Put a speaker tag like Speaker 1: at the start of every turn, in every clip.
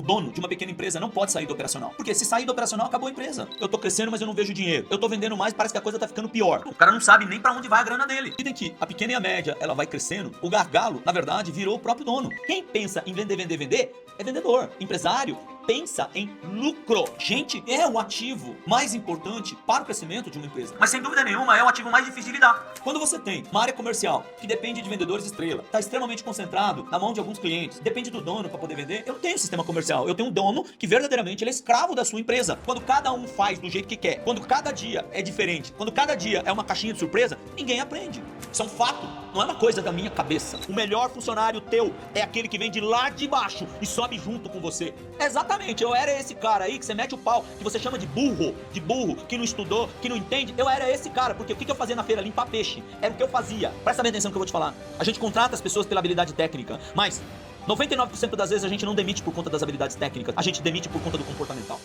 Speaker 1: O dono de uma pequena empresa não pode sair do operacional. Porque se sair do operacional, acabou a empresa. Eu tô crescendo, mas eu não vejo dinheiro. Eu tô vendendo mais, parece que a coisa tá ficando pior. O cara não sabe nem pra onde vai a grana dele. Dizem que a pequena e a média, ela vai crescendo. O gargalo, na verdade, virou o próprio dono. Quem pensa em vender, vender, vender, é vendedor. Empresário pensa em lucro. Gente, é o ativo mais importante para o crescimento de uma empresa. Mas sem dúvida nenhuma é o ativo mais difícil de lidar. Quando você tem uma área comercial que depende de vendedores estrela, está extremamente concentrado na mão de alguns clientes, depende do dono para poder vender, eu não tenho sistema comercial. Eu tenho um dono que verdadeiramente ele é escravo da sua empresa. Quando cada um faz do jeito que quer, quando cada dia é diferente, quando cada dia é uma caixinha de surpresa, ninguém aprende. Isso é um fato, não é uma coisa da minha cabeça. O melhor funcionário teu é aquele que vem de lá de baixo e sobe junto com você. Exatamente, eu era esse cara aí que você mete o pau, que você chama de burro, que não estudou, que não entende. Eu era esse cara, porque o que eu fazia na feira? Limpar peixe. Era o que eu fazia. Presta bem atenção no que eu vou te falar. A gente contrata as pessoas pela habilidade técnica, mas 99% das vezes a gente não demite por conta das habilidades técnicas, a gente demite por conta do comportamental.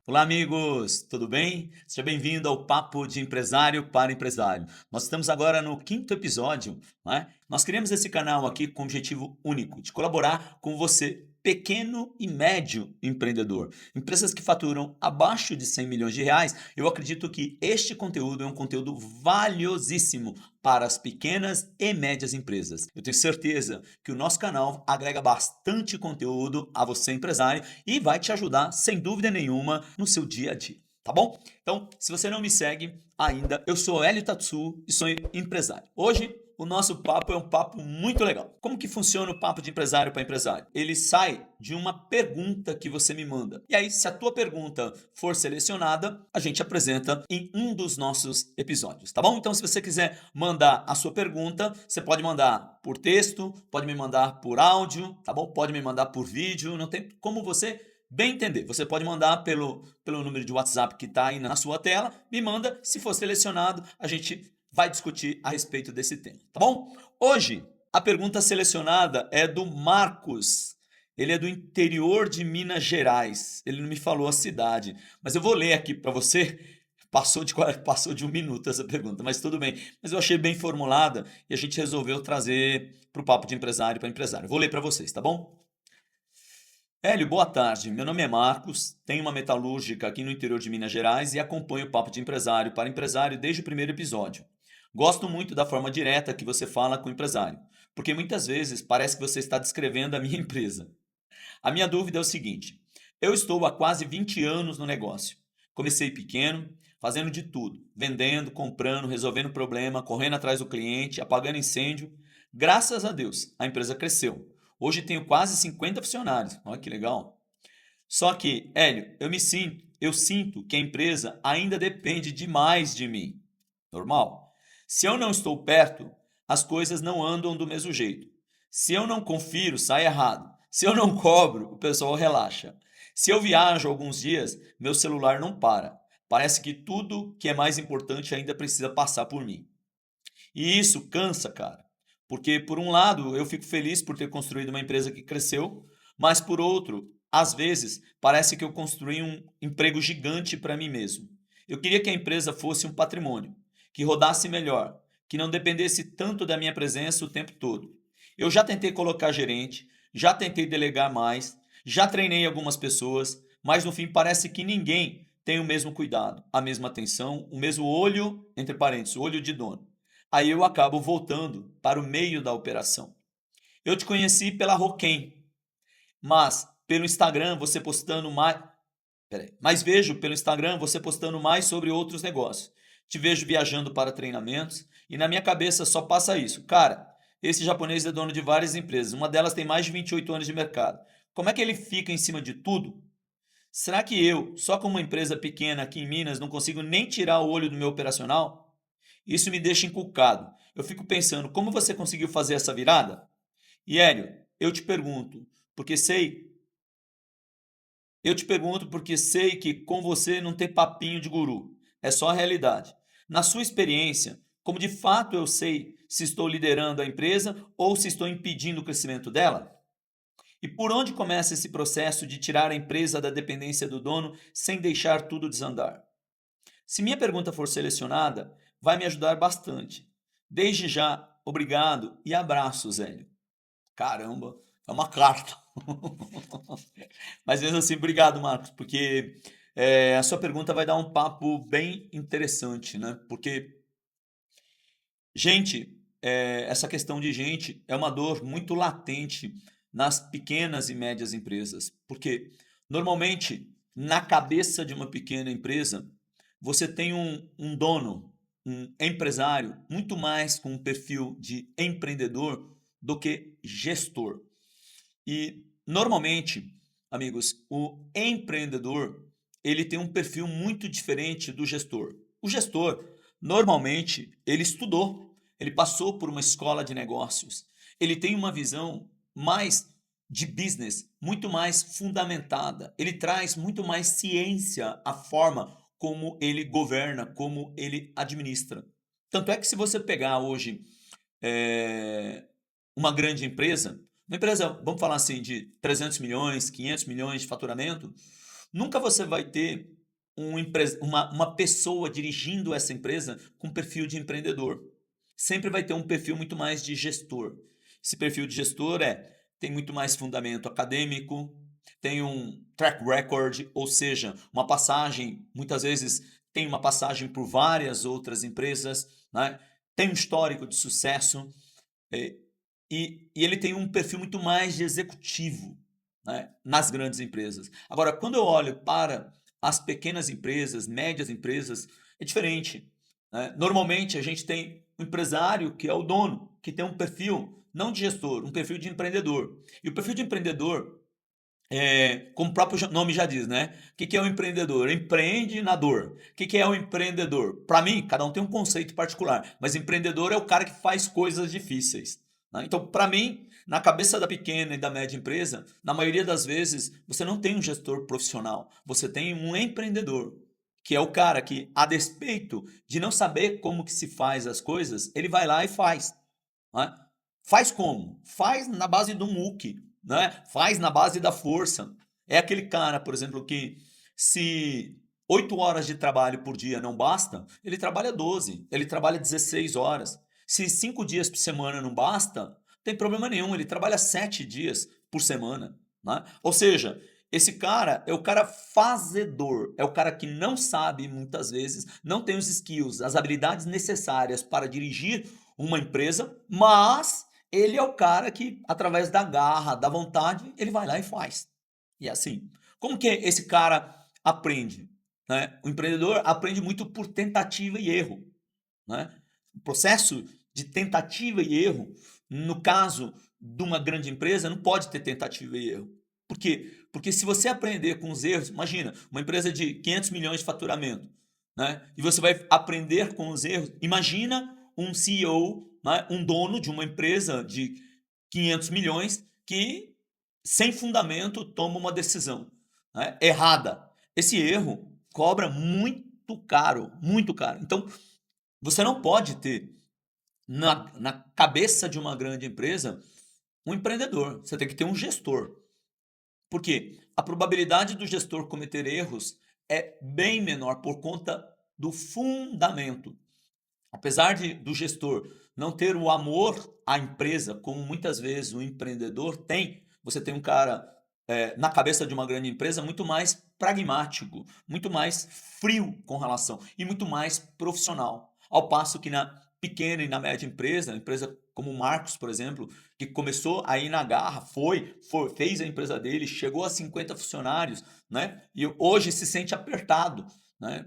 Speaker 1: Olá, amigos, tudo bem? Seja bem-vindo ao Papo de Empresário para Empresário. Nós estamos agora no 5º episódio, né? Nós criamos esse canal aqui com o objetivo único de colaborar com você, pequeno e médio empreendedor. Empresas que faturam abaixo de 100 milhões de reais, eu acredito que este conteúdo é um conteúdo valiosíssimo para as pequenas e médias empresas. Eu tenho certeza que o nosso canal agrega bastante conteúdo a você, empresário, e vai te ajudar, sem dúvida nenhuma, no seu dia a dia. Tá bom? Então, se você não me segue ainda, eu sou Hélio Tatsu e sou empresário. Hoje, o nosso papo é um papo muito legal. Como que funciona o papo de empresário para empresário? Ele sai de uma pergunta que você me manda. E aí, se a tua pergunta for selecionada, a gente apresenta em um dos nossos episódios, tá bom? Então, se você quiser mandar a sua pergunta, você pode mandar por texto, pode me mandar por áudio, tá bom? Pode me mandar por vídeo, não tem como você bem entender. Você pode mandar pelo número de WhatsApp que está aí na sua tela, me manda, se for selecionado, a gente vai discutir a respeito desse tema, tá bom? Hoje, a pergunta selecionada é do Marcos. Ele é do interior de Minas Gerais. Ele não me falou a cidade, mas eu vou ler aqui para você. Passou de 1 minuto essa pergunta, mas tudo bem. Mas eu achei bem formulada e a gente resolveu trazer para o papo de empresário para empresário. Vou ler para vocês, tá bom? Hélio, boa tarde. Meu nome é Marcos, tenho uma metalúrgica aqui no interior de Minas Gerais e acompanho o Papo de Empresário para Empresário desde o primeiro episódio. Gosto muito da forma direta que você fala com o empresário, porque muitas vezes parece que você está descrevendo a minha empresa. A minha dúvida é o seguinte: eu estou há quase 20 anos no negócio. Comecei pequeno, fazendo de tudo, vendendo, comprando, resolvendo problema, correndo atrás do cliente, apagando incêndio. Graças a Deus, a empresa cresceu. Hoje tenho quase 50 funcionários. Olha que legal. Só que, Hélio, eu sinto que a empresa ainda depende demais de mim. Normal. Se eu não estou perto, as coisas não andam do mesmo jeito. Se eu não confiro, sai errado. Se eu não cobro, o pessoal relaxa. Se eu viajo alguns dias, meu celular não para. Parece que tudo que é mais importante ainda precisa passar por mim. E isso cansa, cara. Porque, por um lado, eu fico feliz por ter construído uma empresa que cresceu, mas, por outro, às vezes, parece que eu construí um emprego gigante para mim mesmo. Eu queria que a empresa fosse um patrimônio, que rodasse melhor, que não dependesse tanto da minha presença o tempo todo. Eu já tentei colocar gerente, já tentei delegar mais, já treinei algumas pessoas, mas no fim parece que ninguém tem o mesmo cuidado, a mesma atenção, o mesmo olho, entre parênteses, olho de dono. Aí eu acabo voltando para o meio da operação. Eu te conheci pela Roquem, mas pelo Instagram você postando mais. Peraí. Mas vejo pelo Instagram você postando mais sobre outros negócios. Te vejo viajando para treinamentos e na minha cabeça só passa isso. Cara, esse japonês é dono de várias empresas. Uma delas tem mais de 28 anos de mercado. Como é que ele fica em cima de tudo? Será que eu, só com uma empresa pequena aqui em Minas, não consigo nem tirar o olho do meu operacional? Isso me deixa encucado. Eu fico pensando, como você conseguiu fazer essa virada? E Hélio, porque sei, eu te pergunto porque sei que com você não tem papinho de guru. É só a realidade. Na sua experiência, como de fato eu sei se estou liderando a empresa ou se estou impedindo o crescimento dela? E por onde começa esse processo de tirar a empresa da dependência do dono sem deixar tudo desandar? Se minha pergunta for selecionada, vai me ajudar bastante. Desde já, obrigado e abraço, Zélio. Caramba, é uma carta. Mas mesmo assim, obrigado, Marcos, porque a sua pergunta vai dar um papo bem interessante, né? Porque gente, essa questão de gente é uma dor muito latente nas pequenas e médias empresas, porque normalmente na cabeça de uma pequena empresa você tem um dono, um empresário, muito mais com um perfil de empreendedor do que gestor. E normalmente, amigos, o empreendedor ele tem um perfil muito diferente do gestor. O gestor, normalmente, ele estudou, ele passou por uma escola de negócios, ele tem uma visão mais de business, muito mais fundamentada, ele traz muito mais ciência à forma como ele governa, como ele administra. Tanto é que se você pegar hoje é, uma grande empresa, uma empresa, vamos falar assim, de 300 milhões, 500 milhões de faturamento, nunca você vai ter uma pessoa dirigindo essa empresa com perfil de empreendedor. Sempre vai ter um perfil muito mais de gestor. Esse perfil de gestor tem muito mais fundamento acadêmico, tem um track record, ou seja, uma passagem, muitas vezes tem uma passagem por várias outras empresas, né? Tem um histórico de sucesso, é, e ele tem um perfil muito mais de executivo, né, nas grandes empresas. Agora, quando eu olho para as pequenas empresas, médias empresas, é diferente, né? Normalmente a gente tem um empresário que é o dono, que tem um perfil não de gestor, um perfil de empreendedor. E o perfil de empreendedor, como o próprio nome já diz, né? O que é o empreendedor? Empreende na dor. O que é o empreendedor? Para mim, cada um tem um conceito particular, mas empreendedor é o cara que faz coisas difíceis, né? Então, para mim, na cabeça da pequena e da média empresa, na maioria das vezes, você não tem um gestor profissional, você tem um empreendedor, que é o cara que, a despeito de não saber como que se faz as coisas, ele vai lá e faz, né? Faz como? Faz na base do muque, né? Faz na base da força. É aquele cara, por exemplo, que se 8 horas de trabalho por dia não basta, ele trabalha 12, ele trabalha 16 horas. Se 5 dias por semana não basta, não tem problema nenhum, ele trabalha 7 dias por semana, né? Ou seja, esse cara é o cara fazedor, é o cara que não sabe muitas vezes, não tem os skills, as habilidades necessárias para dirigir uma empresa, mas ele é o cara que, através da garra, da vontade, ele vai lá e faz. E é assim. Como que esse cara aprende? Né? O empreendedor aprende muito por tentativa e erro. Né? O processo de tentativa e erro, no caso de uma grande empresa, não pode ter tentativa e erro. Por quê? Porque se você aprender com os erros, imagina, uma empresa de 500 milhões de faturamento, né? E você vai aprender com os erros. Imagina um CEO, né? Um dono de uma empresa de 500 milhões que, sem fundamento, toma uma decisão, né, errada. Esse erro cobra muito caro, muito caro. Então, você não pode ter na cabeça de uma grande empresa um empreendedor. Você tem que ter um gestor. Por quê? A probabilidade do gestor cometer erros é bem menor por conta do fundamento. Apesar do gestor não ter o amor à empresa, como muitas vezes o empreendedor tem, você tem um cara na cabeça de uma grande empresa muito mais pragmático, muito mais frio com relação e muito mais profissional. Ao passo que na pequena e na média empresa como o Marcos, por exemplo, que começou aí na garra, fez a empresa dele, chegou a 50 funcionários, né? E hoje se sente apertado, né?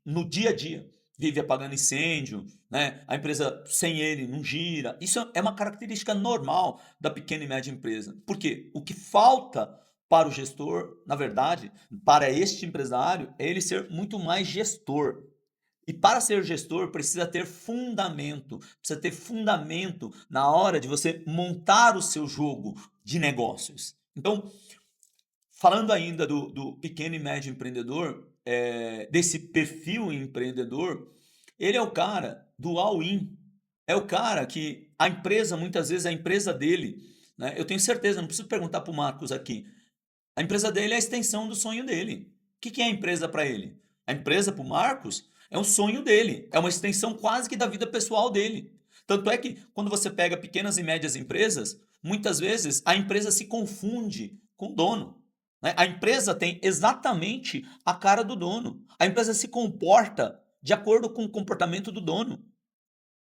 Speaker 1: No dia a dia vive apagando incêndio, né? A empresa sem ele não gira. Isso é uma característica normal da pequena e média empresa. Por quê? O que falta para o gestor, na verdade, para este empresário, é ele ser muito mais gestor. E para ser gestor, precisa ter fundamento. Precisa ter fundamento na hora de você montar o seu jogo de negócios. Então, falando ainda do pequeno e médio empreendedor, desse perfil empreendedor, ele é o cara do all-in. É o cara que a empresa, muitas vezes, é a empresa dele. Né? Eu tenho certeza, não preciso perguntar para o Marcos aqui. A empresa dele é a extensão do sonho dele. O que é a empresa para ele? A empresa para o Marcos é um sonho dele, é uma extensão quase que da vida pessoal dele. Tanto é que quando você pega pequenas e médias empresas, muitas vezes a empresa se confunde com o dono, né? A empresa tem exatamente a cara do dono. A empresa se comporta de acordo com o comportamento do dono.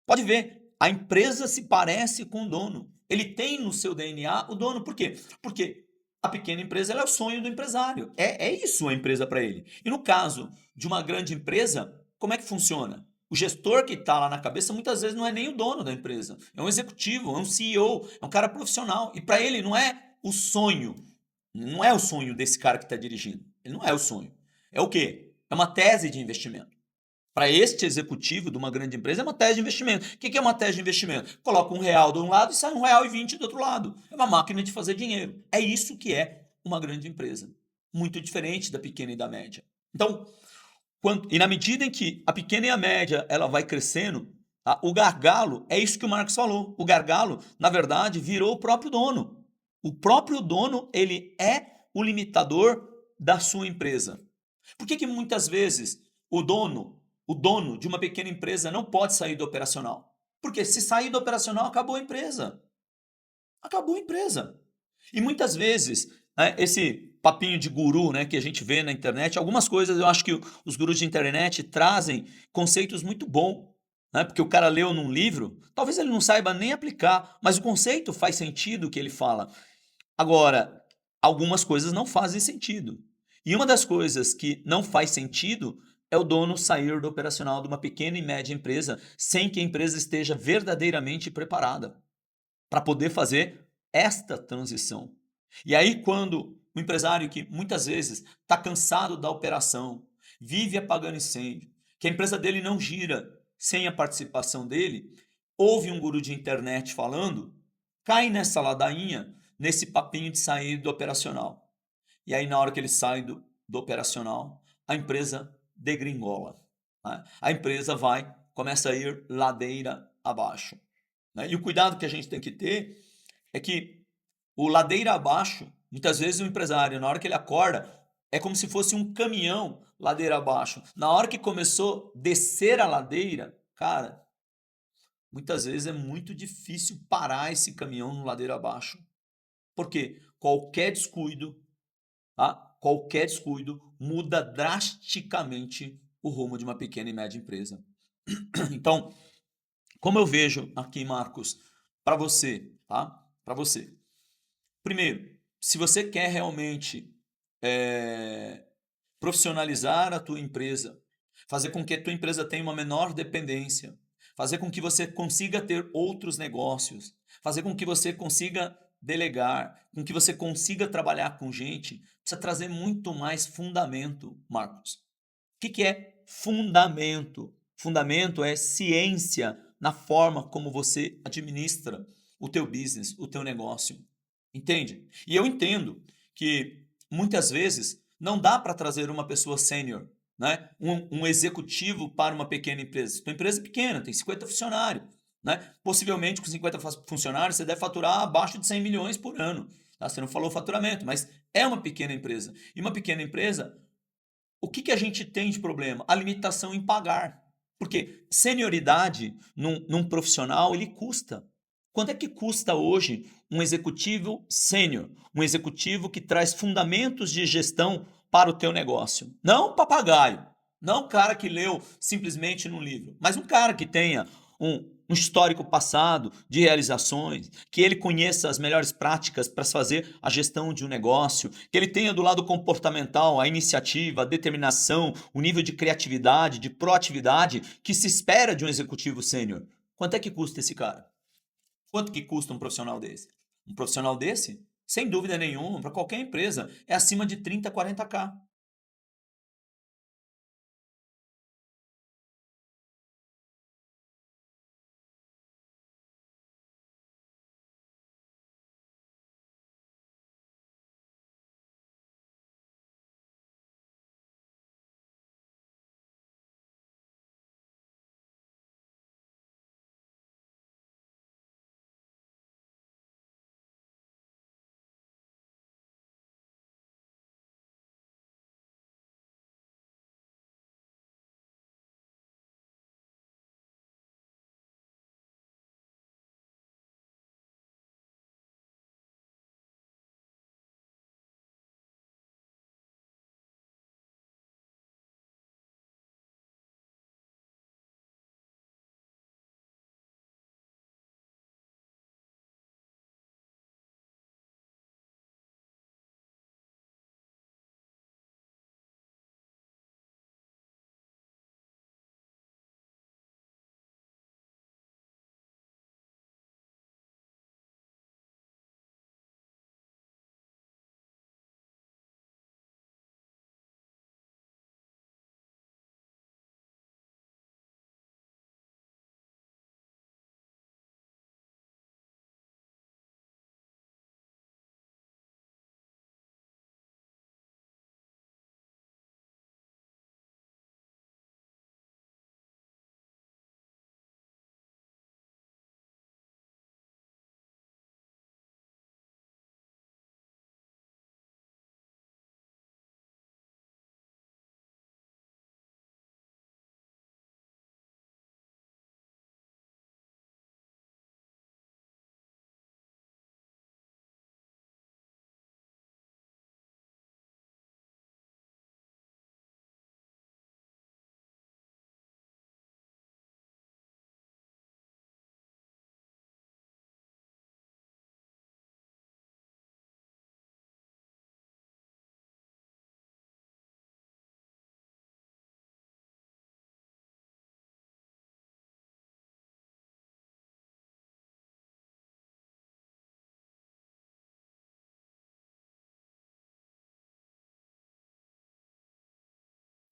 Speaker 1: Pode ver, a empresa se parece com o dono. Ele tem no seu DNA o dono. Por quê? Porque a pequena empresa ela é o sonho do empresário. É isso a empresa para ele. E no caso de uma grande empresa, como é que funciona? O gestor que está lá na cabeça muitas vezes não é nem o dono da empresa. É um executivo, é um CEO, é um cara profissional. E para ele não é o sonho. Não é o sonho desse cara que está dirigindo. Ele não é o sonho. É o quê? É uma tese de investimento. Para este executivo de uma grande empresa, é uma tese de investimento. O que é uma tese de investimento? Coloca R$ 1 de um lado e sai R$ 1,20 do outro lado. É uma máquina de fazer dinheiro. É isso que é uma grande empresa. Muito diferente da pequena e da média. Então, e na medida em que a pequena e a média ela vai crescendo, tá? O gargalo, é isso que o Marcos falou. O gargalo, na verdade, virou o próprio dono. O próprio dono, ele é o limitador da sua empresa. Por que muitas vezes o dono de uma pequena empresa não pode sair do operacional? Porque se sair do operacional, acabou a empresa. Acabou a empresa. E muitas vezes, né, esse papinho de guru, né, que a gente vê na internet, algumas coisas eu acho que os gurus de internet trazem conceitos muito bons, né, porque o cara leu num livro, talvez ele não saiba nem aplicar, mas o conceito faz sentido o que ele fala. Agora, algumas coisas não fazem sentido. E uma das coisas que não faz sentido é o dono sair do operacional de uma pequena e média empresa sem que a empresa esteja verdadeiramente preparada para poder fazer esta transição. E aí, quando o empresário que muitas vezes está cansado da operação, vive apagando incêndio, que a empresa dele não gira sem a participação dele, ouve um guru de internet falando, cai nessa ladainha, nesse papinho de sair do operacional. E aí, na hora que ele sai do operacional, a empresa degringola, né? A empresa começa a ir ladeira abaixo, né? E o cuidado que a gente tem que ter é que o ladeira abaixo, muitas vezes o empresário, na hora que ele acorda, é como se fosse um caminhão ladeira abaixo. Na hora que começou a descer a ladeira, cara, muitas vezes é muito difícil parar esse caminhão no ladeira abaixo. Porque qualquer descuido, tá? Qualquer descuido muda drasticamente o rumo de uma pequena e média empresa. Então, como eu vejo aqui, Marcos, para você, tá? Para você. Primeiro, se você quer realmente eh, profissionalizar a tua empresa, fazer com que a tua empresa tenha uma menor dependência, fazer com que você consiga ter outros negócios, fazer com que você consiga delegar, com que você consiga trabalhar com gente, precisa trazer muito mais fundamento, Marcos. O que é fundamento? Fundamento é ciência na forma como você administra o teu business, o teu negócio. Entende? E eu entendo que muitas vezes não dá para trazer uma pessoa sênior, né? Um executivo para uma pequena empresa. Tua empresa é pequena, tem 50 funcionários. Né? Possivelmente com 50 funcionários você deve faturar abaixo de 100 milhões por ano. Tá? Você não falou faturamento, mas é uma pequena empresa. E uma pequena empresa, o que a gente tem de problema? A limitação em pagar. Porque senioridade num profissional, ele custa. Quanto é que custa hoje um executivo sênior? Um executivo que traz fundamentos de gestão para o teu negócio. Não um papagaio, não um cara que leu simplesmente num livro, mas um cara que tenha um histórico passado de realizações, que ele conheça as melhores práticas para fazer a gestão de um negócio, que ele tenha do lado comportamental a iniciativa, a determinação, o nível de criatividade, de proatividade que se espera de um executivo sênior. Quanto é que custa esse cara? Quanto que custa um profissional desse? Um profissional desse, sem dúvida nenhuma, para qualquer empresa, é acima de 30, 40k.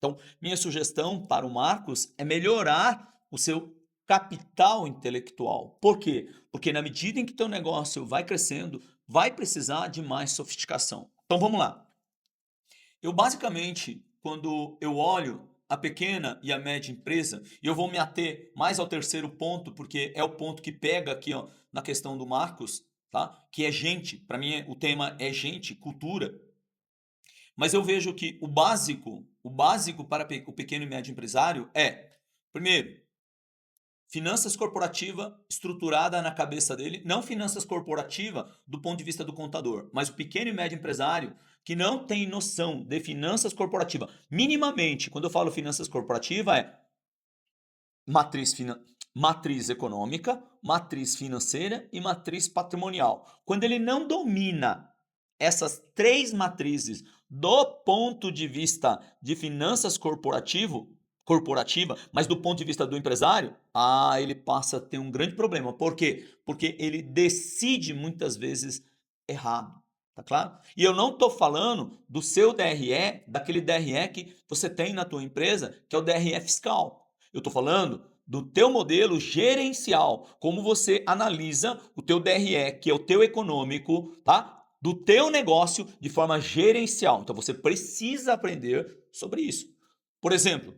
Speaker 1: Então, minha sugestão para o Marcos é melhorar o seu capital intelectual. Por quê? Porque na medida em que teu negócio vai crescendo, vai precisar de mais sofisticação. Então vamos lá. Eu basicamente, quando eu olho a pequena e a média empresa, e eu vou me ater mais ao terceiro ponto, porque é o ponto que pega aqui, ó, na questão do Marcos, tá? Que é gente. Para mim, o tema é gente, cultura. Mas eu vejo que o básico para o pequeno e médio empresário é, primeiro, finanças corporativa estruturada na cabeça dele, não finanças corporativa do ponto de vista do contador, mas o pequeno e médio empresário que não tem noção de finanças corporativa, minimamente, quando eu falo finanças corporativa é matriz, matriz econômica, matriz financeira e matriz patrimonial. Quando ele não domina essas três matrizes do ponto de vista de finanças corporativa, mas do ponto de vista do empresário, ele passa a ter um grande problema. Por quê? Porque ele decide muitas vezes errado. Tá claro? E eu não estou falando do seu DRE, daquele DRE que você tem na tua empresa, que é o DRE fiscal. Eu estou falando do teu modelo gerencial, como você analisa o teu DRE, que é o teu econômico, tá? Do teu negócio de forma gerencial. Então você precisa aprender sobre isso. Por exemplo,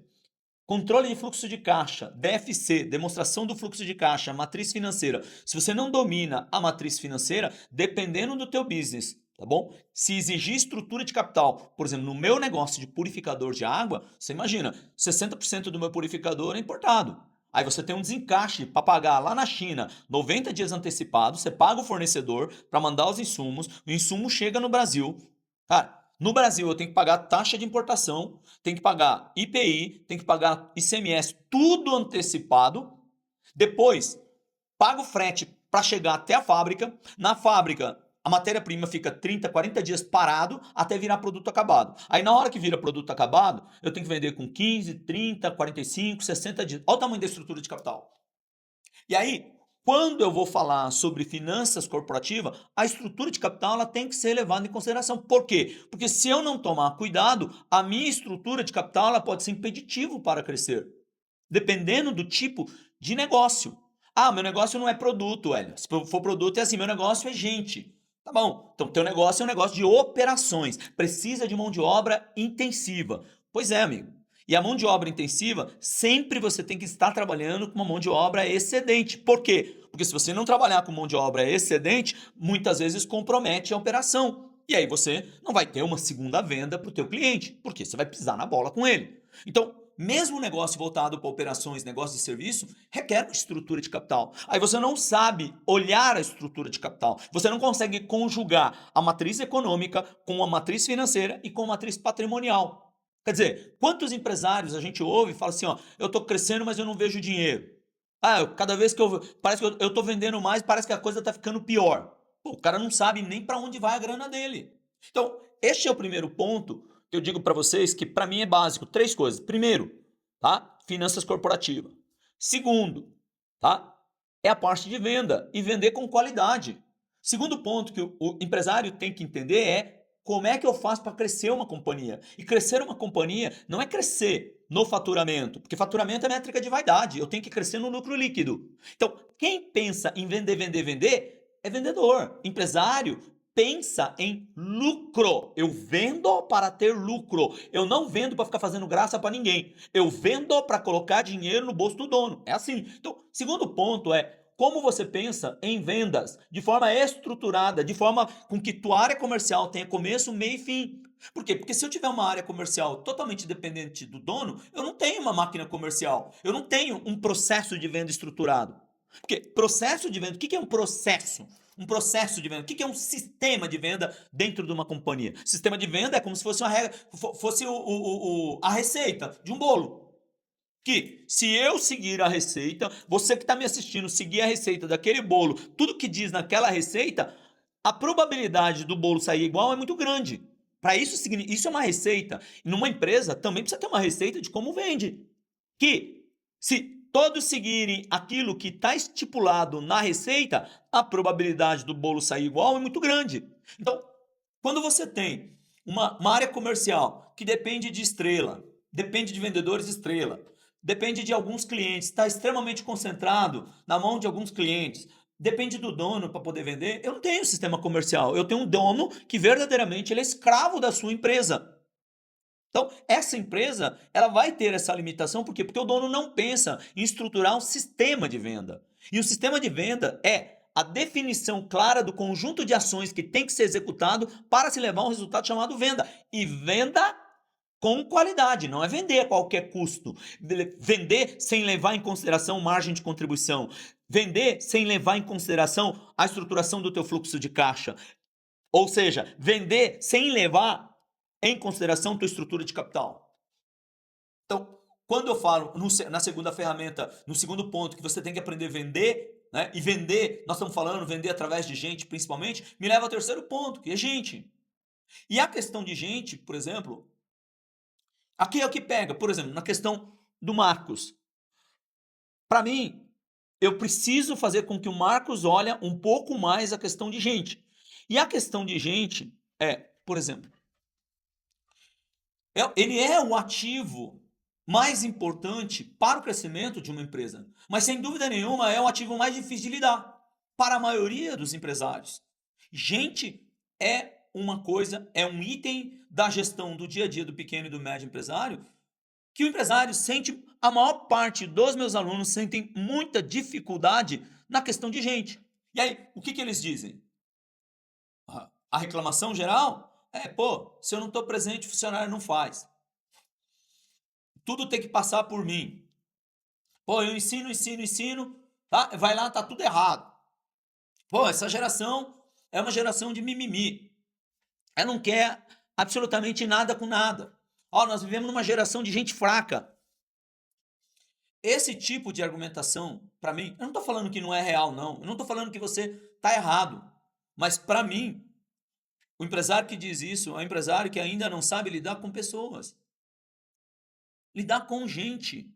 Speaker 1: controle de fluxo de caixa, DFC, demonstração do fluxo de caixa, matriz financeira. Se você não domina a matriz financeira, dependendo do teu business, tá bom? Se exigir estrutura de capital, por exemplo, no meu negócio de purificador de água, você imagina, 60% do meu purificador é importado. Aí você tem um desencaixe para pagar lá na China 90 dias antecipado, você paga o fornecedor para mandar os insumos, o insumo chega no Brasil. Cara, no Brasil eu tenho que pagar taxa de importação, tenho que pagar IPI, tenho que pagar ICMS, tudo antecipado. Depois, pago frete para chegar até a fábrica. Na fábrica, a matéria-prima fica 30, 40 dias parado até virar produto acabado. Aí na hora que vira produto acabado, eu tenho que vender com 15, 30, 45, 60 dias. Olha o tamanho da estrutura de capital. E aí, quando eu vou falar sobre finanças corporativas, a estrutura de capital ela tem que ser levada em consideração. Por quê? Porque se eu não tomar cuidado, a minha estrutura de capital ela pode ser impeditivo para crescer, dependendo do tipo de negócio. Meu negócio não é produto, Hélio. Se for produto, é assim, meu negócio é gente. Tá bom, então teu negócio é um negócio de operações, precisa de mão de obra intensiva. Pois é, amigo. E a mão de obra intensiva, sempre você tem que estar trabalhando com uma mão de obra excedente. Por quê? Porque se você não trabalhar com mão de obra excedente, muitas vezes compromete a operação. E aí você não vai ter uma segunda venda para o teu cliente, porque você vai pisar na bola com ele. Então, mesmo um negócio voltado para operações, negócio de serviço, requer uma estrutura de capital. Aí você não sabe olhar a estrutura de capital. Você não consegue conjugar a matriz econômica com a matriz financeira e com a matriz patrimonial. Quer dizer, quantos empresários a gente ouve e fala assim, ó, eu estou crescendo, mas eu não vejo dinheiro. Cada vez que parece que eu estou vendendo mais, parece que a coisa está ficando pior. Pô, o cara não sabe nem para onde vai a grana dele. Então, este é o primeiro ponto que eu digo para vocês que para mim é básico. Três coisas. Primeiro, tá? Finanças corporativas. Segundo, tá? É a parte de venda e vender com qualidade. Segundo ponto que o empresário tem que entender é como é que eu faço para crescer uma companhia. E crescer uma companhia não é crescer no faturamento, porque faturamento é métrica de vaidade. Eu tenho que crescer no lucro líquido. Então, quem pensa em vender é vendedor. Empresário pensa em lucro. Eu vendo para ter lucro. Eu não vendo para ficar fazendo graça para ninguém. Eu vendo para colocar dinheiro no bolso do dono. É assim. Então, segundo ponto é como você pensa em vendas de forma estruturada, de forma com que tua área comercial tenha começo, meio e fim. Por quê? Porque se eu tiver uma área comercial totalmente dependente do dono, eu não tenho uma máquina comercial. Eu não tenho um processo de venda estruturado. Porque processo de venda, o que é um processo? Um processo de venda. O que é um sistema de venda dentro de uma companhia? Sistema de venda é como se fosse uma regra, fosse a receita de um bolo. Que se eu seguir a receita, você que está me assistindo seguir a receita daquele bolo, tudo que diz naquela receita, a probabilidade do bolo sair igual é muito grande. Para isso é uma receita. E numa empresa também precisa ter uma receita de como vende. Que se todos seguirem aquilo que está estipulado na receita, a probabilidade do bolo sair igual é muito grande. Então, quando você tem uma área comercial que depende de estrela, depende de vendedores estrela, depende de alguns clientes, está extremamente concentrado na mão de alguns clientes, depende do dono para poder vender. Eu não tenho sistema comercial, eu tenho um dono que verdadeiramente ele é escravo da sua empresa. Então, essa empresa, ela vai ter essa limitação, por quê? Porque o dono não pensa em estruturar um sistema de venda. E o sistema de venda é a definição clara do conjunto de ações que tem que ser executado para se levar a um resultado chamado venda. E venda com qualidade, não é vender a qualquer custo. Vender sem levar em consideração margem de contribuição. Vender sem levar em consideração a estruturação do teu fluxo de caixa. Ou seja, vender sem levar em consideração tua estrutura de capital. Então, quando eu falo na segunda ferramenta, no segundo ponto, que você tem que aprender a vender, né? E vender, nós estamos falando vender através de gente, principalmente, me leva ao terceiro ponto, que é gente. E a questão de gente, por exemplo, aqui é o que pega, por exemplo, na questão do Marcos. Para mim, eu preciso fazer com que o Marcos olhe um pouco mais a questão de gente. E a questão de gente é, por exemplo, ele é o ativo mais importante para o crescimento de uma empresa. Mas, sem dúvida nenhuma, é o ativo mais difícil de lidar para a maioria dos empresários. Gente é uma coisa, é um item da gestão do dia a dia do pequeno e do médio empresário que o empresário sente, a maior parte dos meus alunos sentem muita dificuldade na questão de gente. E aí, o que eles dizem? A reclamação geral é, pô, se eu não estou presente, o funcionário não faz. Tudo tem que passar por mim. Pô, eu ensino, tá? Vai lá, tá tudo errado. Pô, essa geração é uma geração de mimimi. Ela não quer absolutamente nada com nada. Ó, nós vivemos numa geração de gente fraca. Esse tipo de argumentação, para mim, eu não estou falando que não é real, não. Eu não estou falando que você está errado. Mas, para mim, o empresário que diz isso é um empresário que ainda não sabe lidar com pessoas. Lidar com gente.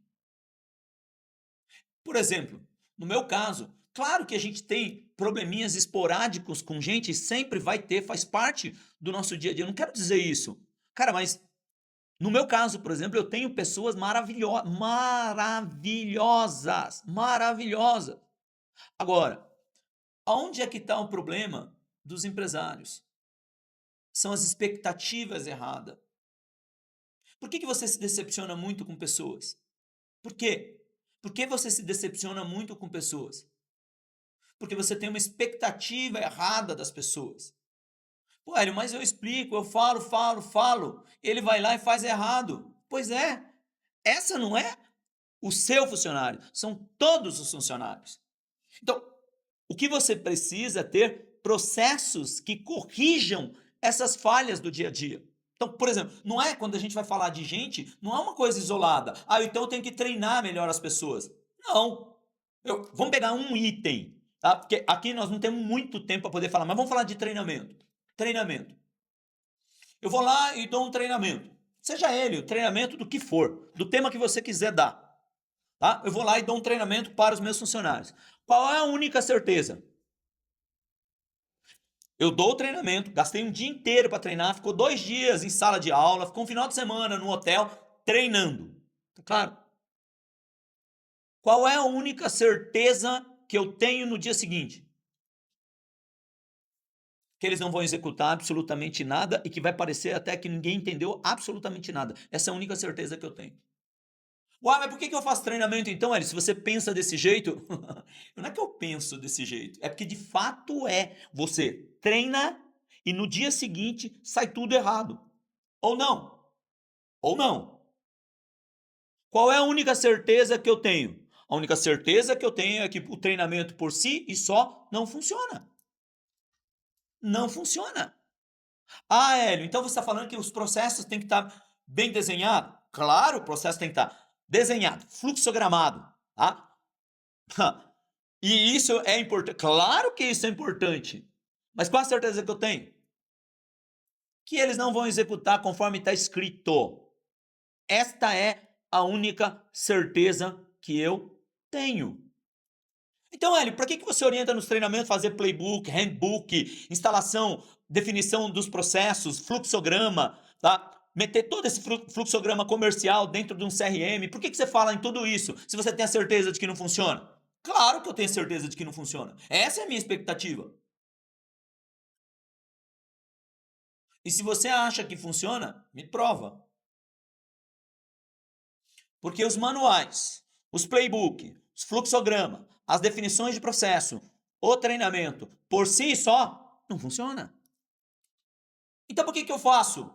Speaker 1: Por exemplo, no meu caso, claro que a gente tem probleminhas esporádicos com gente, sempre vai ter, faz parte do nosso dia a dia. Eu não quero dizer isso. Cara, mas no meu caso, por exemplo, eu tenho pessoas maravilhosas. Agora, aonde é que está o problema dos empresários? São as expectativas erradas. Por que você se decepciona muito com pessoas? Por quê? Por que você se decepciona muito com pessoas? Porque você tem uma expectativa errada das pessoas. Pô, Hélio, mas eu explico, eu falo. Ele vai lá e faz errado. Pois é, essa não é o seu funcionário, são todos os funcionários. Então, o que você precisa é ter processos que corrijam essas falhas do dia a dia. Então, por exemplo, não é quando a gente vai falar de gente, não é uma coisa isolada. Ah, então eu tenho que treinar melhor as pessoas. Não. Vamos pegar um item, tá? Porque aqui nós não temos muito tempo para poder falar, mas vamos falar de treinamento. Treinamento. Eu vou lá e dou um treinamento. Seja ele o treinamento do que for, do tema que você quiser dar. Tá? Eu vou lá e dou um treinamento para os meus funcionários. Qual é a única certeza? Eu dou o treinamento, gastei um dia inteiro para treinar, ficou 2 dias em sala de aula, ficou um final de semana no hotel treinando. Tá claro? Qual é a única certeza que eu tenho no dia seguinte? Que eles não vão executar absolutamente nada e que vai parecer até que ninguém entendeu absolutamente nada. Essa é a única certeza que eu tenho. Uai, mas por que eu faço treinamento então, Eli? Se você pensa desse jeito, não é que eu penso desse jeito, é porque de fato é. Você treina e no dia seguinte sai tudo errado. Ou não. Ou não. Qual é a única certeza que eu tenho? A única certeza que eu tenho é que o treinamento por si e só não funciona. Não funciona. Ah, Hélio, então você está falando que os processos têm que estar bem desenhados? Claro, o processo tem que estar desenhado, fluxogramado, tá? E isso é importante. Claro que isso é importante. Mas qual a certeza que eu tenho? Que eles não vão executar conforme está escrito. Esta é a única certeza que eu tenho. Então, Hélio, para que você orienta nos treinamentos fazer playbook, handbook, instalação, definição dos processos, fluxograma, tá? meter todo esse fluxograma comercial dentro de um CRM? Por que você fala em tudo isso se você tem a certeza de que não funciona? Claro que eu tenho certeza de que não funciona. Essa é a minha expectativa. E se você acha que funciona, me prova. Porque os manuais, os playbook, os fluxograma, as definições de processo, o treinamento, por si só, não funciona. Então por que eu faço?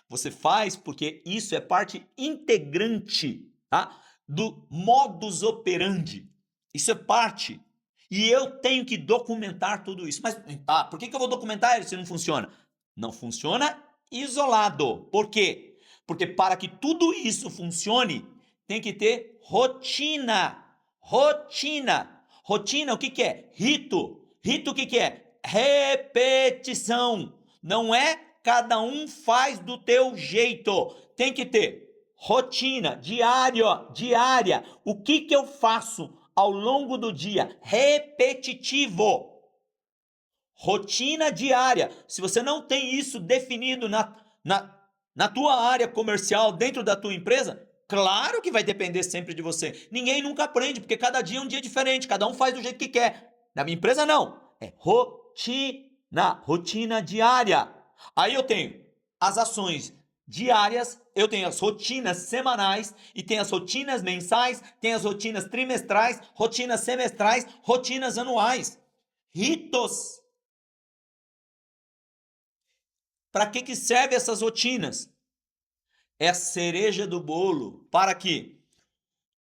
Speaker 1: Você faz porque isso é parte integrante, tá, do modus operandi. Isso é parte. E eu tenho que documentar tudo isso. Mas por que eu vou documentar se não funciona? Não funciona isolado. Por quê? Porque para que tudo isso funcione, tem que ter rotina. Rotina. Rotina, o que é? Rito. Rito, o que é? Repetição. Não é cada um faz do teu jeito. Tem que ter rotina, diária. O que eu faço ao longo do dia? Repetitivo. Rotina diária. Se você não tem isso definido na tua área comercial, dentro da tua empresa, claro que vai depender sempre de você. Ninguém nunca aprende, porque cada dia é um dia diferente, cada um faz do jeito que quer. Na minha empresa, não. É rotina diária. Aí eu tenho as ações diárias, eu tenho as rotinas semanais e tenho as rotinas mensais, tenho as rotinas trimestrais, rotinas semestrais, rotinas anuais. Ritos. Para que servem essas rotinas? É a cereja do bolo para que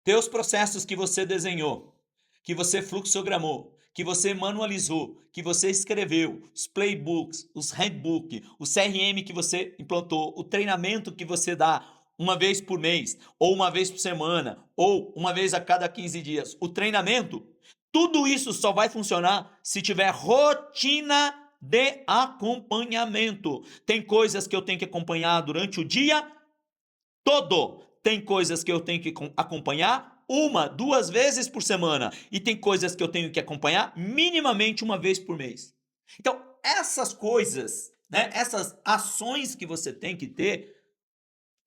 Speaker 1: teus processos que você desenhou, que você fluxogramou, que você manualizou, que você escreveu, os playbooks, os handbooks, o CRM que você implantou, o treinamento que você dá uma vez por mês, ou uma vez por semana, ou uma vez a cada 15 dias, o treinamento, tudo isso só vai funcionar se tiver rotina de acompanhamento. Tem coisas que eu tenho que acompanhar durante o dia todo. Tem coisas que eu tenho que acompanhar 1, 2 vezes por semana. E tem coisas que eu tenho que acompanhar minimamente uma vez por mês. Então, essas coisas, né, essas ações que você tem que ter,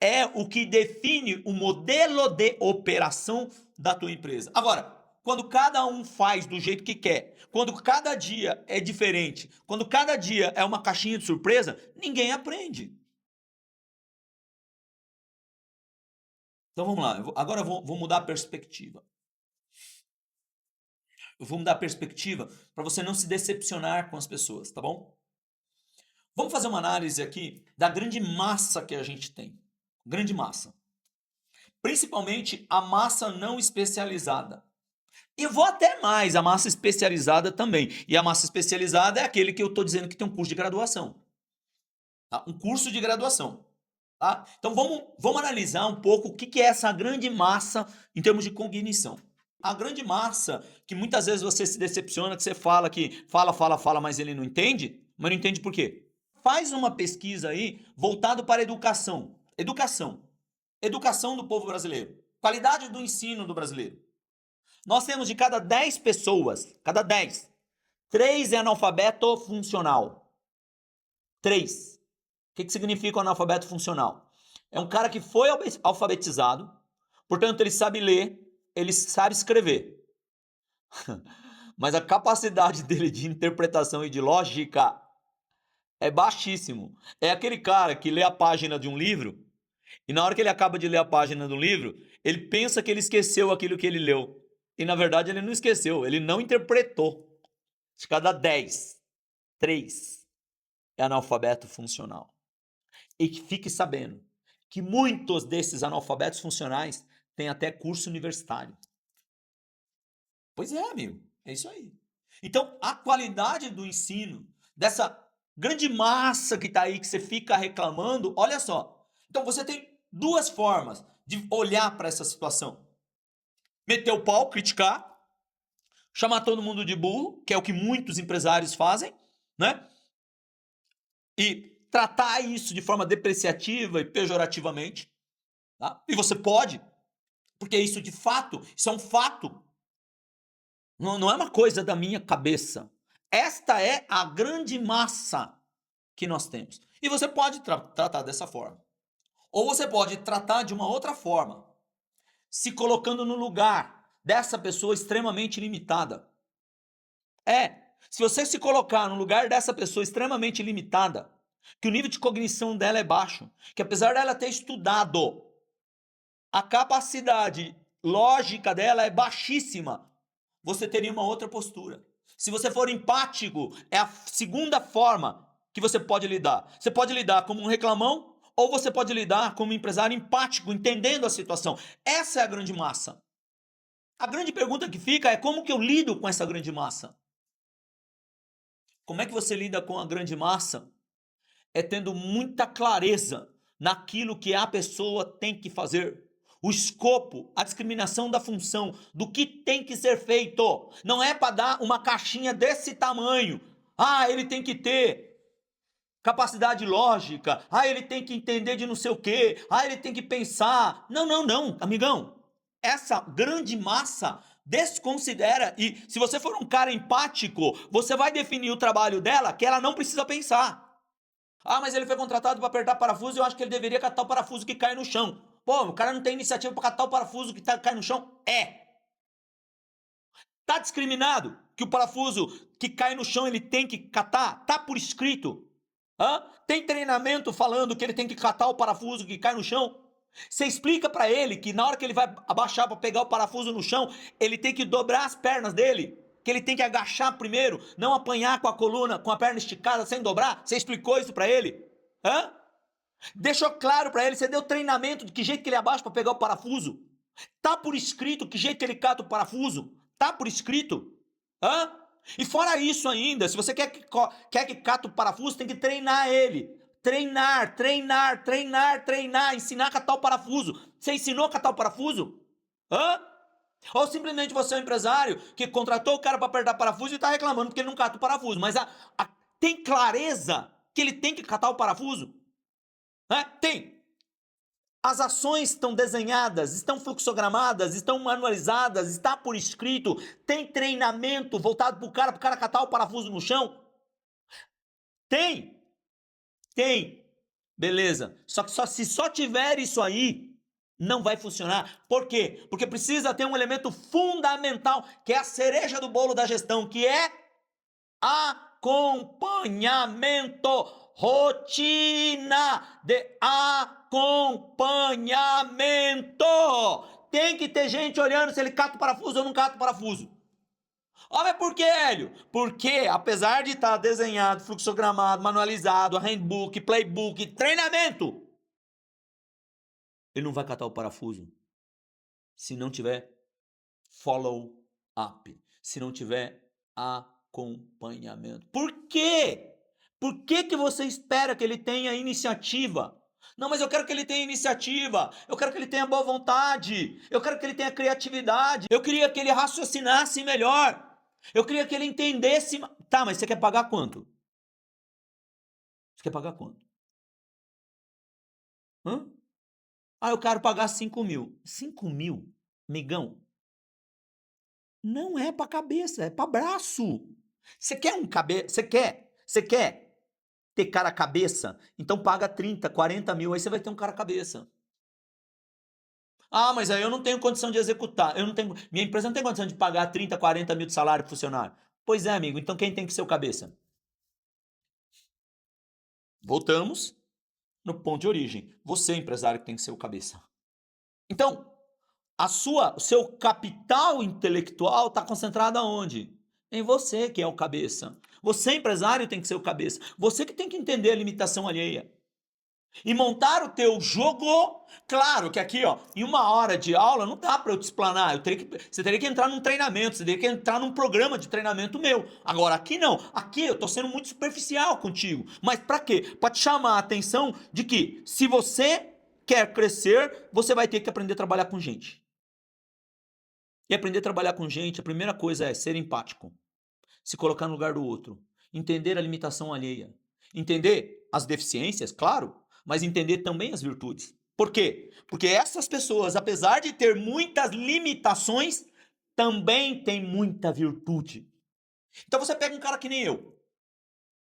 Speaker 1: é o que define o modelo de operação da tua empresa. Agora, quando cada um faz do jeito que quer, quando cada dia é diferente, quando cada dia é uma caixinha de surpresa, ninguém aprende. Então vamos lá, agora eu vou mudar a perspectiva. Eu vou mudar a perspectiva para você não se decepcionar com as pessoas, tá bom? Vamos fazer uma análise aqui da grande massa que a gente tem. Grande massa. Principalmente a massa não especializada. E vou até mais, a massa especializada também. E a massa especializada é aquele que eu estou dizendo que tem um curso de graduação. Tá? Um curso de graduação. Tá? Então vamos analisar um pouco o que é essa grande massa em termos de cognição. A grande massa, que muitas vezes você se decepciona, que você fala que fala, mas ele não entende. Mas não entende por quê? Faz uma pesquisa aí voltado para a educação. Educação do povo brasileiro. Qualidade do ensino do brasileiro. Nós temos de cada 10 pessoas, 3 é analfabeto funcional. 3. O que significa o analfabeto funcional? É um cara que foi alfabetizado, portanto ele sabe ler, ele sabe escrever. Mas a capacidade dele de interpretação e de lógica é baixíssimo. É aquele cara que lê a página de um livro e na hora que ele acaba de ler a página do livro, ele pensa que ele esqueceu aquilo que ele leu. E na verdade ele não esqueceu, ele não interpretou. De cada 10, 3 é analfabeto funcional. E que fique sabendo que muitos desses analfabetos funcionais têm até curso universitário. Pois é, amigo, é isso aí. Então, a qualidade do ensino, dessa grande massa que está aí, que você fica reclamando, olha só. Então, você tem 2 formas de olhar para essa situação. Meter o pau, criticar, chamar todo mundo de burro, que é o que muitos empresários fazem, né? E tratar isso de forma depreciativa e pejorativamente. Tá? E você pode, porque isso de fato, isso é um fato. Não é uma coisa da minha cabeça. Esta é a grande massa que nós temos. E você pode tratar dessa forma. Ou você pode tratar de uma outra forma, se colocando no lugar dessa pessoa extremamente limitada. Se você se colocar no lugar dessa pessoa extremamente limitada, que o nível de cognição dela é baixo, que apesar dela ter estudado, a capacidade lógica dela é baixíssima, você teria uma outra postura. Se você for empático, é a segunda forma que você pode lidar. Você pode lidar como um reclamão, ou você pode lidar como um empresário empático, entendendo a situação. Essa é a grande massa. A grande pergunta que fica é como que eu lido com essa grande massa? Como é que você lida com a grande massa? É tendo muita clareza naquilo que a pessoa tem que fazer. O escopo, a discriminação da função, do que tem que ser feito. Não é para dar uma caixinha desse tamanho. Ele tem que ter capacidade lógica. Ele tem que entender de não sei o quê. Ele tem que pensar. Não, amigão. Essa grande massa desconsidera, e se você for um cara empático, você vai definir o trabalho dela que ela não precisa pensar. Mas ele foi contratado para apertar parafuso e eu acho que ele deveria catar o parafuso que cai no chão. Pô, o cara não tem iniciativa para catar o parafuso que cai no chão? Tá discriminado que o parafuso que cai no chão ele tem que catar? Tá por escrito. Tem treinamento falando que ele tem que catar o parafuso que cai no chão? Você explica para ele que na hora que ele vai abaixar para pegar o parafuso no chão, ele tem que dobrar as pernas dele, que ele tem que agachar primeiro, não apanhar com a coluna, com a perna esticada sem dobrar? Você explicou isso para ele? Deixou claro para ele? Você deu treinamento de que jeito que ele abaixa para pegar o parafuso? Tá por escrito que jeito que ele cata o parafuso? Tá por escrito? E fora isso ainda, se você quer que cata o parafuso, tem que treinar ele. Treinar, ensinar a catar o parafuso. Você ensinou a catar o parafuso? Ou simplesmente você é um empresário que contratou o cara para apertar parafuso e está reclamando porque ele não cata o parafuso. Mas tem clareza que ele tem que catar o parafuso? Tem. As ações estão desenhadas, estão fluxogramadas, estão manualizadas, está por escrito, tem treinamento voltado para o cara catar o parafuso no chão? Tem. Beleza. Só que se só tiver isso aí, não vai funcionar. Por quê? Porque precisa ter um elemento fundamental, que é a cereja do bolo da gestão, que é acompanhamento. Rotina de acompanhamento. Tem que ter gente olhando se ele cata o parafuso ou não cata o parafuso. Mas por que, Hélio? Porque, apesar de estar desenhado, fluxogramado, manualizado, handbook, playbook, treinamento, ele não vai catar o parafuso se não tiver follow-up, se não tiver acompanhamento. Por quê? Por que você espera que ele tenha iniciativa? Não, mas eu quero que ele tenha iniciativa, eu quero que ele tenha boa vontade, eu quero que ele tenha criatividade, eu queria que ele raciocinasse melhor, eu queria que ele entendesse. Tá, mas você quer pagar quanto? Você quer pagar quanto? Eu quero pagar 5 mil. 5 mil, migão? Não é pra cabeça, é pra braço. Você quer Você quer ter cara cabeça? Então paga 30, 40 mil, aí você vai ter um cara cabeça. Mas aí eu não tenho condição de executar. Minha empresa não tem condição de pagar 30, 40 mil de salário pro funcionário. Pois é, amigo, então quem tem que ser o cabeça? Voltamos no ponto de origem. Você, empresário, que tem que ser o cabeça. Então, o seu capital intelectual está concentrado aonde? Em você, que é o cabeça. Você, empresário, tem que ser o cabeça. Você que tem que entender a limitação alheia. E montar o teu jogo. Claro que aqui, em 1 hora de aula não dá para eu te explanar. Você teria que entrar num treinamento, você teria que entrar num programa de treinamento meu. Agora aqui não. Aqui eu tô sendo muito superficial contigo. Mas para quê? Para te chamar a atenção de que se você quer crescer, você vai ter que aprender a trabalhar com gente. E aprender a trabalhar com gente, a primeira coisa é ser empático. Se colocar no lugar do outro. Entender a limitação alheia. Entender as deficiências, claro, mas entender também as virtudes. Por quê? Porque essas pessoas, apesar de ter muitas limitações, também têm muita virtude. Então você pega um cara que nem eu.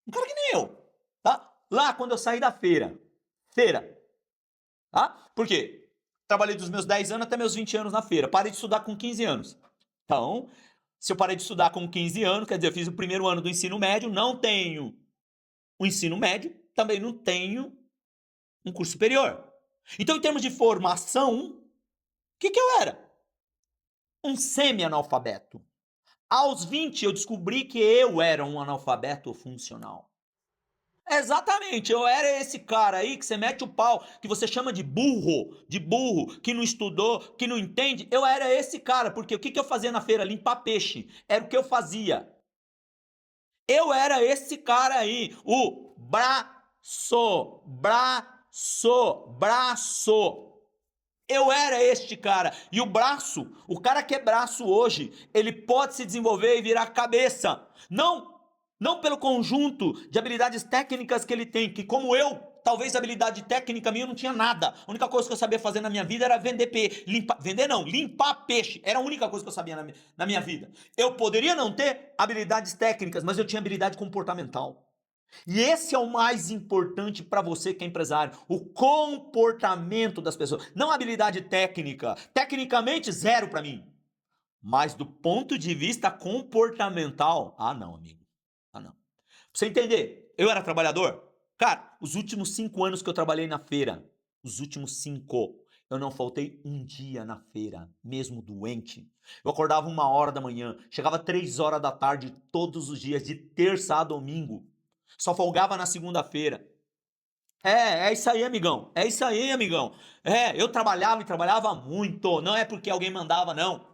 Speaker 1: Um cara que nem eu, tá? lá quando eu saí da feira. Feira. Tá? Por quê? Trabalhei dos meus 10 anos até meus 20 anos na feira. Parei de estudar com 15 anos. Então, se eu parei de estudar com 15 anos, quer dizer, eu fiz o primeiro ano do ensino médio, não tenho o ensino médio, também não tenho um curso superior. Então, em termos de formação, o que eu era? Um semi-analfabeto. Aos 20, eu descobri que eu era um analfabeto funcional. Exatamente, eu era esse cara aí que você mete o pau, que você chama de burro, que não estudou, que não entende. Eu era esse cara, porque o que eu fazia na feira? Limpar peixe. Era o que eu fazia. Eu era esse cara aí, o braço. Eu era este cara. E o braço, o cara que é braço hoje, ele pode se desenvolver e virar cabeça. Não pelo conjunto de habilidades técnicas que ele tem, que como eu, talvez a habilidade técnica minha eu não tinha nada. A única coisa que eu sabia fazer na minha vida era vender peixe. Limpar peixe. Era a única coisa que eu sabia na minha vida. Eu poderia não ter habilidades técnicas, mas eu tinha habilidade comportamental. E esse é o mais importante para você que é empresário, o comportamento das pessoas, não a habilidade técnica. Tecnicamente, zero para mim. Mas do ponto de vista comportamental, ah não, amigo. Ah não. Pra você entender, eu era trabalhador. Cara, os últimos 5 anos que eu trabalhei na feira, os últimos 5, eu não faltei um dia na feira, mesmo doente. Eu acordava 1 hora da manhã, chegava 3 horas da tarde todos os dias, de terça a domingo. Só folgava na segunda-feira. É isso aí, amigão. É isso aí, amigão. Eu trabalhava e trabalhava muito. Não é porque alguém mandava, não.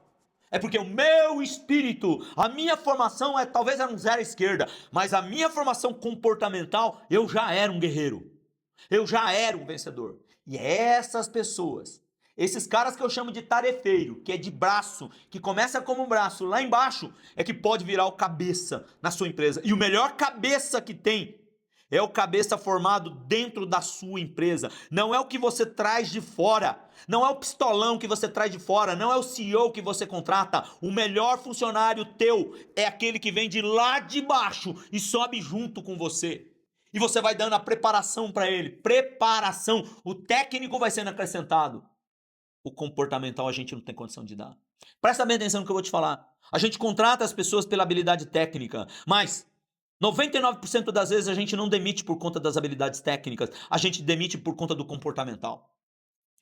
Speaker 1: É porque o meu espírito, a minha formação talvez era um zero à esquerda, mas a minha formação comportamental, eu já era um guerreiro. Eu já era um vencedor. E essas pessoas, esses caras que eu chamo de tarefeiro, que é de braço, que começa como um braço lá embaixo, é que pode virar o cabeça na sua empresa. E o melhor cabeça que tem é o cabeça formado dentro da sua empresa. Não é o que você traz de fora. Não é o pistolão que você traz de fora. Não é o CEO que você contrata. O melhor funcionário teu é aquele que vem de lá de baixo e sobe junto com você. E você vai dando a preparação para ele. Preparação. O técnico vai sendo acrescentado. O comportamental a gente não tem condição de dar. Presta bem atenção no que eu vou te falar. A gente contrata as pessoas pela habilidade técnica, mas 99% das vezes a gente não demite por conta das habilidades técnicas, a gente demite por conta do comportamental.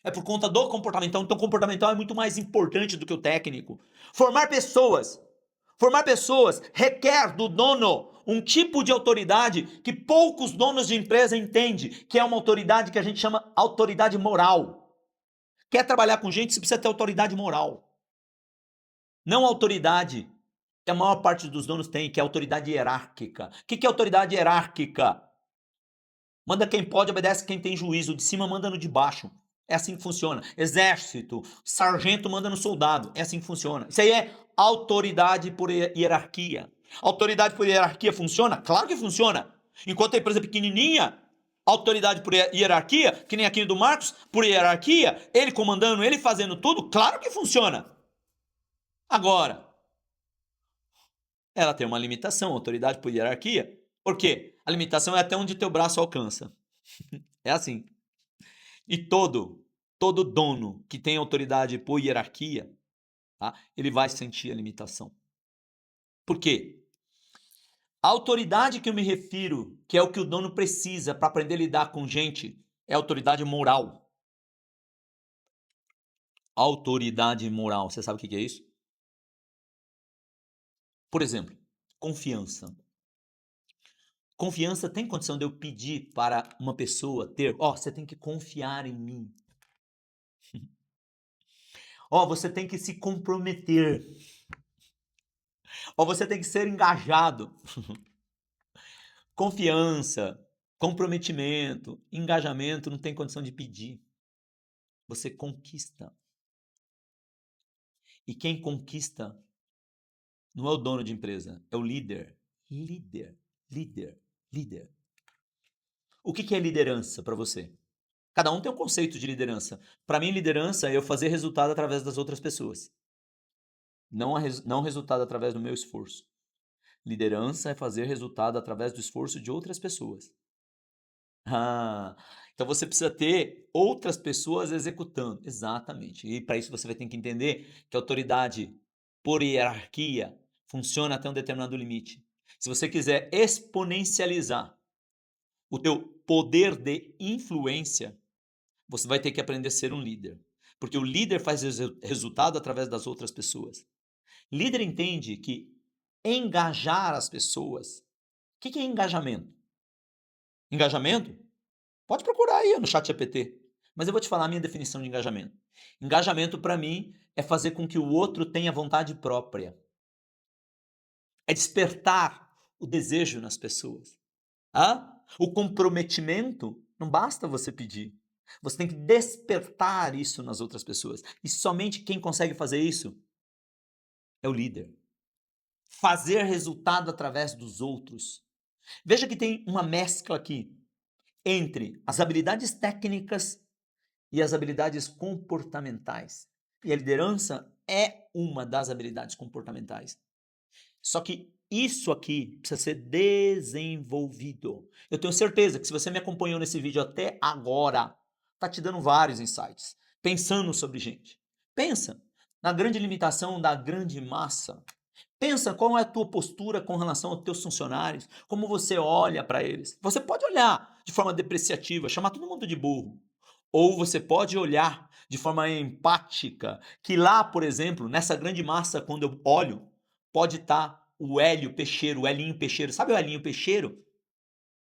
Speaker 1: É por conta do comportamental, então o comportamental é muito mais importante do que o técnico. Formar pessoas requer do dono um tipo de autoridade que poucos donos de empresa entendem, que é uma autoridade que a gente chama autoridade moral. Quer trabalhar com gente, você precisa ter autoridade moral. Não autoridade que a maior parte dos donos tem, que é autoridade hierárquica. O que é autoridade hierárquica? Manda quem pode, obedece quem tem juízo. De cima manda no de baixo. É assim que funciona. Exército, sargento manda no soldado. É assim que funciona. Isso aí é autoridade por hierarquia. Autoridade por hierarquia funciona? Claro que funciona. Enquanto a empresa é pequenininha, autoridade por hierarquia, que nem aqui do Marcos, por hierarquia, ele comandando, ele fazendo tudo, claro que funciona. Agora, ela tem uma limitação, autoridade por hierarquia. Por quê? A limitação é até onde teu braço alcança. É assim. E todo dono que tem autoridade por hierarquia, tá? Ele vai sentir a limitação. Por quê? A autoridade que eu me refiro, que é o que o dono precisa para aprender a lidar com gente, é autoridade moral. Autoridade moral. Você sabe o que é isso? Por exemplo, confiança. Confiança tem condição de eu pedir para uma pessoa ter, você tem que confiar em mim. Você tem que se comprometer. Você tem que ser engajado. Confiança, comprometimento, engajamento não tem condição de pedir. Você conquista. E quem conquista não é o dono de empresa, é o líder. Líder. O que é liderança para você? Cada um tem um conceito de liderança. Para mim, liderança é eu fazer resultado através das outras pessoas. Não resultado através do meu esforço. Liderança é fazer resultado através do esforço de outras pessoas. Ah, então você precisa ter outras pessoas executando. Exatamente. E para isso você vai ter que entender que a autoridade por hierarquia funciona até um determinado limite. Se você quiser exponencializar o teu poder de influência, você vai ter que aprender a ser um líder. Porque o líder faz resultado através das outras pessoas. Líder entende que engajar as pessoas. O que é engajamento? Engajamento? Pode procurar aí no chat GPT. Mas eu vou te falar a minha definição de engajamento. Engajamento, para mim, é fazer com que o outro tenha vontade própria. É despertar o desejo nas pessoas. O comprometimento, não basta você pedir. Você tem que despertar isso nas outras pessoas. E somente quem consegue fazer isso é o líder. Fazer resultado através dos outros. Veja que tem uma mescla aqui entre as habilidades técnicas e as habilidades comportamentais. E a liderança é uma das habilidades comportamentais. Só que isso aqui precisa ser desenvolvido. Eu tenho certeza que se você me acompanhou nesse vídeo até agora, tá te dando vários insights, pensando sobre gente. Pensa na grande limitação da grande massa. Pensa qual é a tua postura com relação aos teus funcionários, como você olha para eles. Você pode olhar de forma depreciativa, chamar todo mundo de burro. Ou você pode olhar de forma empática, que lá, por exemplo, nessa grande massa, quando eu olho, pode estar o Hélio Peixeiro, o Elinho Peixeiro. Sabe o Elinho Peixeiro?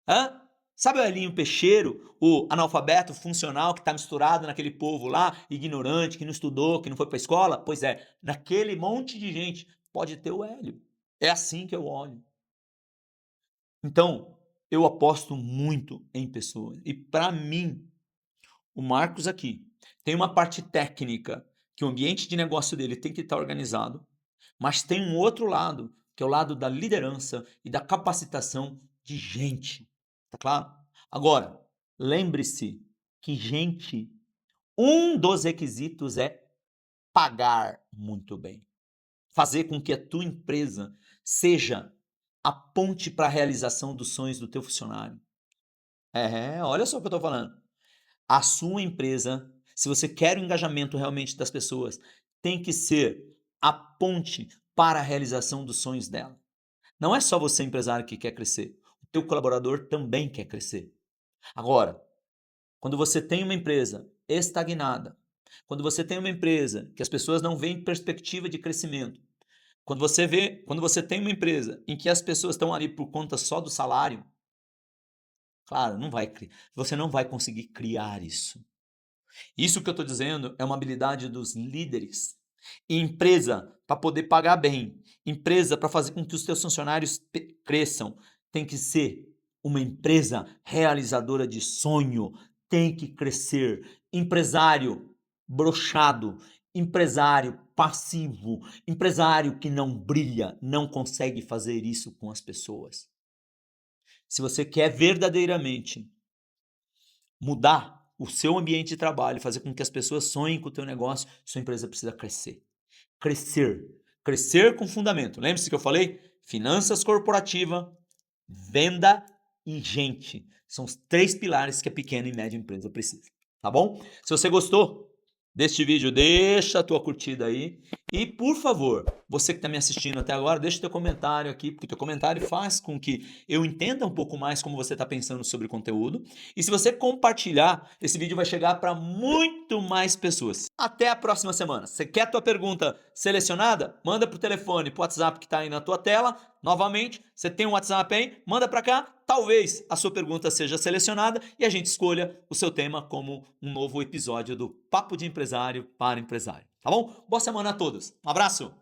Speaker 1: Hã? Sabe o Elinho Peixeiro, o analfabeto funcional que está misturado naquele povo lá, ignorante, que não estudou, que não foi para a escola? Pois é, naquele monte de gente pode ter o Hélio. É assim que eu olho. Então, eu aposto muito em pessoas. E para mim, o Marcos aqui tem uma parte técnica que o ambiente de negócio dele tem que estar organizado, mas tem um outro lado, que é o lado da liderança e da capacitação de gente. Tá claro? Agora, lembre-se que gente, um dos requisitos é pagar muito bem. Fazer com que a tua empresa seja a ponte para a realização dos sonhos do teu funcionário. Olha só o que eu estou falando. A sua empresa, se você quer o engajamento realmente das pessoas, tem que ser a ponte para a realização dos sonhos dela. Não é só você, empresário, que quer crescer. O teu colaborador também quer crescer. Agora, quando você tem uma empresa estagnada, quando você tem uma empresa que as pessoas não veem perspectiva de crescimento, quando você tem uma empresa em que as pessoas estão ali por conta só do salário, claro, você não vai conseguir criar isso. Isso que eu estou dizendo é uma habilidade dos líderes. E empresa, para poder pagar bem, empresa para fazer com que os teus funcionários cresçam, tem que ser uma empresa realizadora de sonho, tem que crescer. Empresário broxado, empresário passivo, empresário que não brilha, não consegue fazer isso com as pessoas. Se você quer verdadeiramente mudar o seu ambiente de trabalho, fazer com que as pessoas sonhem com o teu negócio, sua empresa precisa crescer. Crescer. Crescer com fundamento. Lembre-se que eu falei? Finanças corporativa, venda e gente. São os 3 pilares que a pequena e média empresa precisa. Tá bom? Se você gostou deste vídeo, deixa a tua curtida aí. E, por favor, você que está me assistindo até agora, deixa o teu comentário aqui, porque o teu comentário faz com que eu entenda um pouco mais como você está pensando sobre o conteúdo. E se você compartilhar, esse vídeo vai chegar para muito mais pessoas. Até a próxima semana. Você quer a tua pergunta selecionada? Manda para o telefone, para o WhatsApp que está aí na tua tela. Novamente, você tem um WhatsApp aí? Manda para cá. Talvez a sua pergunta seja selecionada e a gente escolha o seu tema como um novo episódio do Papo de Empresário para Empresário. Tá bom? Boa semana a todos. Um abraço!